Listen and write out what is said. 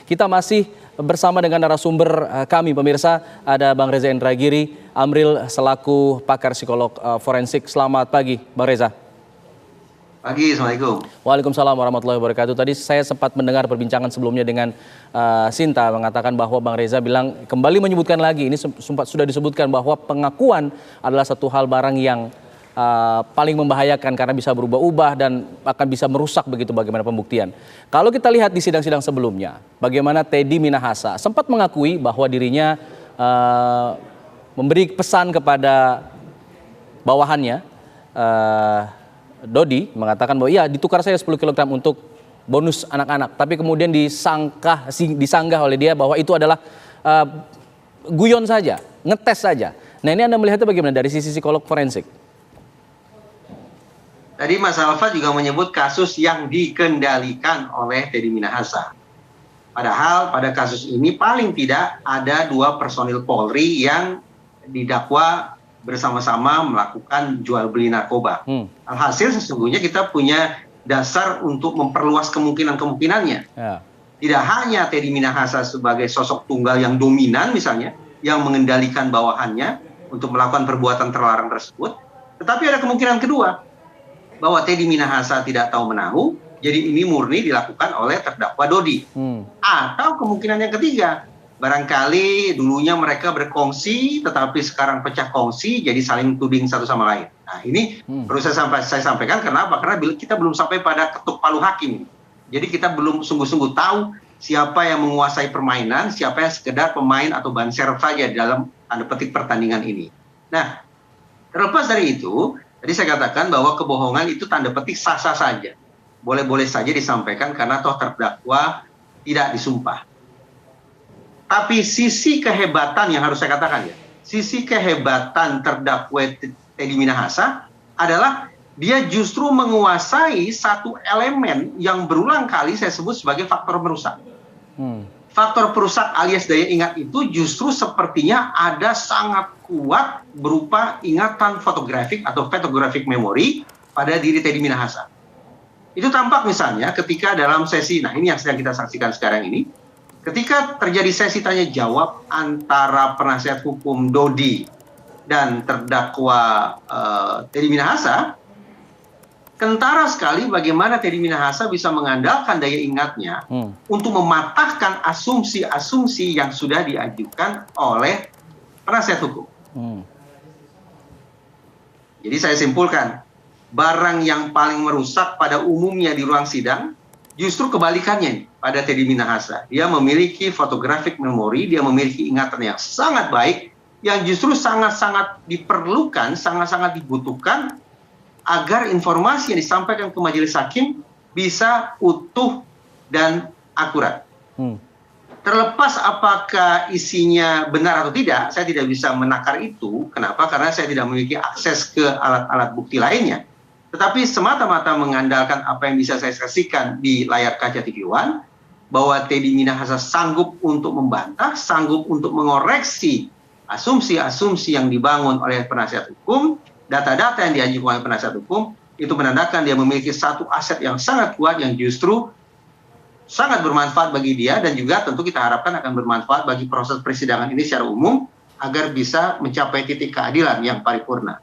Kita masih bersama dengan narasumber kami, pemirsa. Ada Bang Reza Indragiri Amril selaku pakar psikolog forensik. Selamat pagi, Bang Reza. Pagi, Assalamualaikum. Waalaikumsalam warahmatullahi wabarakatuh. Tadi saya sempat mendengar perbincangan sebelumnya dengan Sinta mengatakan bahwa Bang Reza bilang kembali menyebutkan lagi, ini sempat sudah disebutkan bahwa pengakuan adalah satu hal barang yang paling membahayakan karena bisa berubah-ubah dan akan bisa merusak begitu bagaimana pembuktian. Kalau kita lihat di sidang-sidang sebelumnya, bagaimana Teddy Minahasa sempat mengakui bahwa dirinya memberi pesan kepada bawahannya, Dodi, mengatakan bahwa iya ditukar saya 10 kg untuk bonus anak-anak. Tapi kemudian disanggah oleh dia bahwa itu adalah guyon saja, ngetes saja. Nah, ini Anda melihatnya bagaimana dari sisi psikolog forensik? Tadi Mas Alfa juga menyebut kasus yang dikendalikan oleh Teddy Minahasa. Padahal pada kasus ini paling tidak ada 2 personil Polri yang didakwa bersama-sama melakukan jual beli narkoba. Alhasil sesungguhnya kita punya dasar untuk memperluas kemungkinan-kemungkinannya. Ya. Tidak hanya Teddy Minahasa sebagai sosok tunggal yang dominan misalnya, yang mengendalikan bawahannya untuk melakukan perbuatan terlarang tersebut, tetapi ada kemungkinan kedua, bahwa Teddy Minahasa tidak tahu menahu, jadi ini murni dilakukan oleh terdakwa Dodi. Atau kemungkinan yang ketiga, barangkali dulunya mereka berkongsi, tetapi sekarang pecah kongsi, jadi saling tuding satu sama lain. Nah ini perlu saya sampaikan, kenapa? Karena kita belum sampai pada ketuk palu hakim. Jadi kita belum sungguh-sungguh tahu siapa yang menguasai permainan, siapa yang sekedar pemain atau ban serep saja dalam tanda petik pertandingan ini. Nah, terlepas dari itu, tadi saya katakan bahwa kebohongan itu tanda petik sah-sah saja. Boleh-boleh saja disampaikan karena toh terdakwa tidak disumpah. Tapi sisi kehebatan yang harus saya katakan ya, sisi kehebatan terdakwa Teddy Minahasa adalah dia justru menguasai satu elemen yang berulang kali saya sebut sebagai faktor perusak. Faktor perusak alias daya ingat itu justru sepertinya ada sangat kuat berupa ingatan fotografik atau photographic memory pada diri Teddy Minahasa. Itu tampak misalnya ketika dalam sesi, nah ini yang sedang kita saksikan sekarang ini, ketika terjadi sesi tanya jawab antara penasihat hukum Dodi dan terdakwa Teddy Minahasa, kentara sekali bagaimana Teddy Minahasa bisa mengandalkan daya ingatnya untuk mematahkan asumsi-asumsi yang sudah diajukan oleh penasihat hukum. Jadi saya simpulkan, barang yang paling merusak pada umumnya di ruang sidang justru kebalikannya nih, pada Teddy Minahasa. Dia memiliki photographic memory, dia memiliki ingatan yang sangat baik, yang justru sangat-sangat diperlukan, sangat-sangat dibutuhkan agar informasi yang disampaikan ke majelis hakim bisa utuh dan akurat. Terlepas apakah isinya benar atau tidak, saya tidak bisa menakar itu. Kenapa? Karena saya tidak memiliki akses ke alat-alat bukti lainnya. Tetapi semata-mata mengandalkan apa yang bisa saya saksikan di layar kaca TV One, bahwa Teddy Minahasa sanggup untuk membantah, sanggup untuk mengoreksi asumsi-asumsi yang dibangun oleh penasihat hukum, data-data yang diajukan oleh penasihat hukum, itu menandakan dia memiliki satu aset yang sangat kuat yang justru sangat bermanfaat bagi dia, dan juga tentu kita harapkan akan bermanfaat bagi proses persidangan ini secara umum, agar bisa mencapai titik keadilan yang paripurna.